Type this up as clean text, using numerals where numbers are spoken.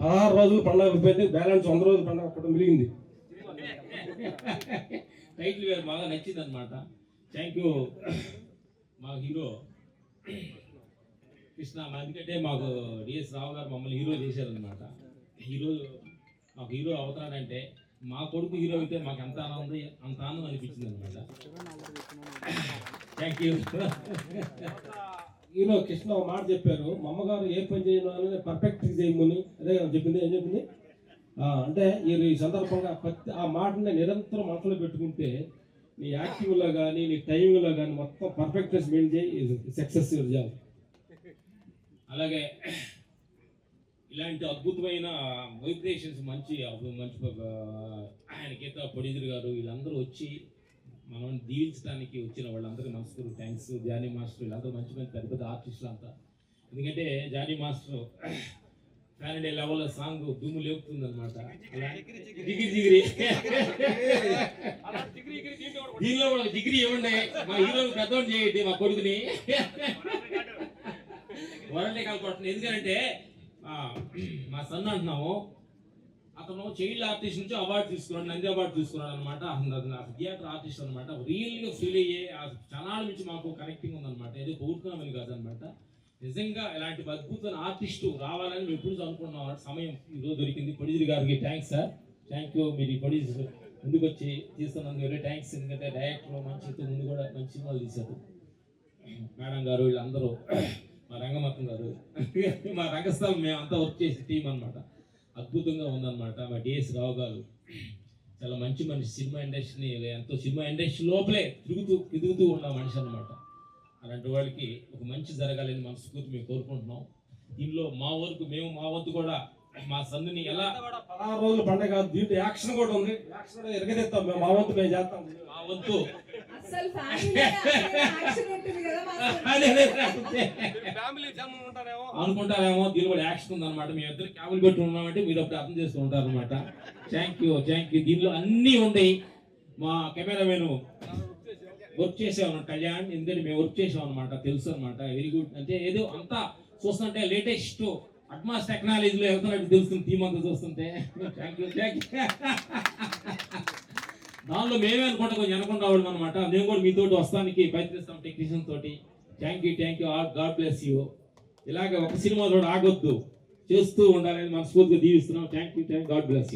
16 రోజులు పండగ అయిపోయింది, బ్యాలెన్స్ 100 రోజులు పండగ అక్కడ మిగిలింది. టైటిల్ వేరు బాగా నచ్చింది అనమాట. థ్యాంక్ యూ మా హీరో కృష్ణ. ఎందుకంటే మాకు డిఎస్ రావు గారు మమ్మల్ని హీరో చేశారనమాట. మాకు హీరో అవుతాడంటే మా కొడుకు హీరో అయితే మాకు ఎంత ఆనందం అనిపించింది అనమాట. Thank you. హీరో కృష్ణ ఒక మాట చెప్పారు, మా అమ్మగారు ఏ పని చేయాలని పర్ఫెక్ట్ చేయమని. అదే చెప్పింది. ఏం చెప్పింది అంటే ఈ సందర్భంగా ఆ మాటని నిరంతరం మనసులో పెట్టుకుంటే నీ యాక్టివ్లో కానీ నీ టైమింగ్లో కానీ మొత్తం పర్ఫెక్ట్నెస్ మెయింటైన్ చేయి, సక్సెస్ జాబ్. అలాగే ఇలాంటి అద్భుతమైన వైబ్రేషన్స్ మంచి ఆయన గీత ప్రొడ్యూసర్ గారు వీళ్ళందరూ వచ్చి మనం దీవించడానికి వచ్చిన వాళ్ళందరికీ మనస్ఫూర్తి థ్యాంక్స్. జానీ మాస్టర్ వీళ్ళందరూ మంచి మంచి పెద్ద పెద్ద ఆర్టిస్టులు అంతా. ఎందుకంటే జానీ మాస్టర్ ఫ్యానిడే లెవెల్ సాంగ్ దుమ్ము లేపుతుంది అనమాట. జిగిరి జిగిరి దీనిలో కూడా జిగిరి ఇవ్వండి, మా హీరో పెద్దవాడిని చేయండి, మా కొడుకుని వరల్డ్ కాల్పడుతుంది. ఎందుకంటే మా సన్ అంటున్నాము, అతను చైల్డ్ ఆర్టిస్ట్ నుంచి అవార్డు తీసుకున్నాడు, నంది అవార్డు తీసుకున్నాడు అనమాట. థియేటర్ ఆర్టిస్ట్ అనమాట. రియల్గా ఫీల్ అయ్యే క్షణాల నుంచి మాకు కనెక్టింగ్ ఉందన్నమాట. ఏదో కోరుకున్నామని కాదనమాట. నిజంగా ఇలాంటి అద్భుతమైన ఆర్టిస్టు రావాలని మేము ఎప్పుడు అనుకున్నాం. సమయం ఈరోజు దొరికింది. ప్రొడ్యూసర్ గారికి థ్యాంక్స్ సార్. Thank you. మీరు ఈ ప్రొడ్యూసర్ ముందుకు వచ్చి తీస్తున్నందుకు వెరీ థ్యాంక్స్. ఎందుకంటే డైరెక్టర్ మంచి ముందు కూడా మంచి సినిమాలు తీశారు. మేడం గారు వీళ్ళందరూ, మా రంగమత్తం గారు, మా రంగస్థలం మేమంతా వర్క్ చేసే టీం అనమాట. అద్భుతంగా ఉందన్నమాట. మా డిఎస్ రావు గారు చాలా మంచి మనిషి. సినిమా ఇండస్ట్రీని ఎంతో సినిమా ఇండస్ట్రీ లోపలే తిరుగుతూ ఉన్న మనిషి అనమాట. అలాంటి వాళ్ళకి ఒక మంచి జరగాలని మనస్ఫూర్తి మేము కోరుకుంటున్నాం. దీనిలో మా వంతు కూడా మా సన్నుని ఎలా 16 రోజులు పండగ దీంట్లో యాక్షన్ కూడా ఉంది. యాక్షన్ కూడా ఎరగదెత్తాం మేము. మా వంతు మేము చేస్తాం. మా వంతు అనుకుంటారేమో. దీని కూడా యాక్షన్ ఉందన్నమాట. మేము ఇద్దరు క్యాబులు పెట్టి ఉన్నామంటే మీరు అప్పుడు అర్థం చేస్తూ ఉంటారు అనమాట. Thank you. దీనిలో అన్నీ ఉంటాయి. మా కెమెరామెన్ వర్క్ చేసామన్నమాట కళ్యాణ్. ఎందుకంటే మేము వర్క్ చేసాం అనమాట, తెలుసు అనమాట. Very good. అంటే ఏదో అంతా చూస్తుంటే లేటెస్ట్ అడ్వాన్స్ టెక్నాలజీలో వెళ్తున్నట్టు తెలుస్తుంది టీమ్ అంతా చూస్తుంటే. Thank you. దానిలో మేమే అనుకుంటా కొంచెం అనుకుని రావడం అనమాట. మేము కూడా మీతోటి వస్తానికి ప్రయత్నిస్తాం టెక్నీషియన్ తోటి. Thank you. God bless you. ఇలాగ ఒక సినిమా కూడా ఆగొద్దు, చేస్తూ ఉండాలని మనస్ఫూర్తిగా దీవిస్తున్నాం. Thank you. God bless you.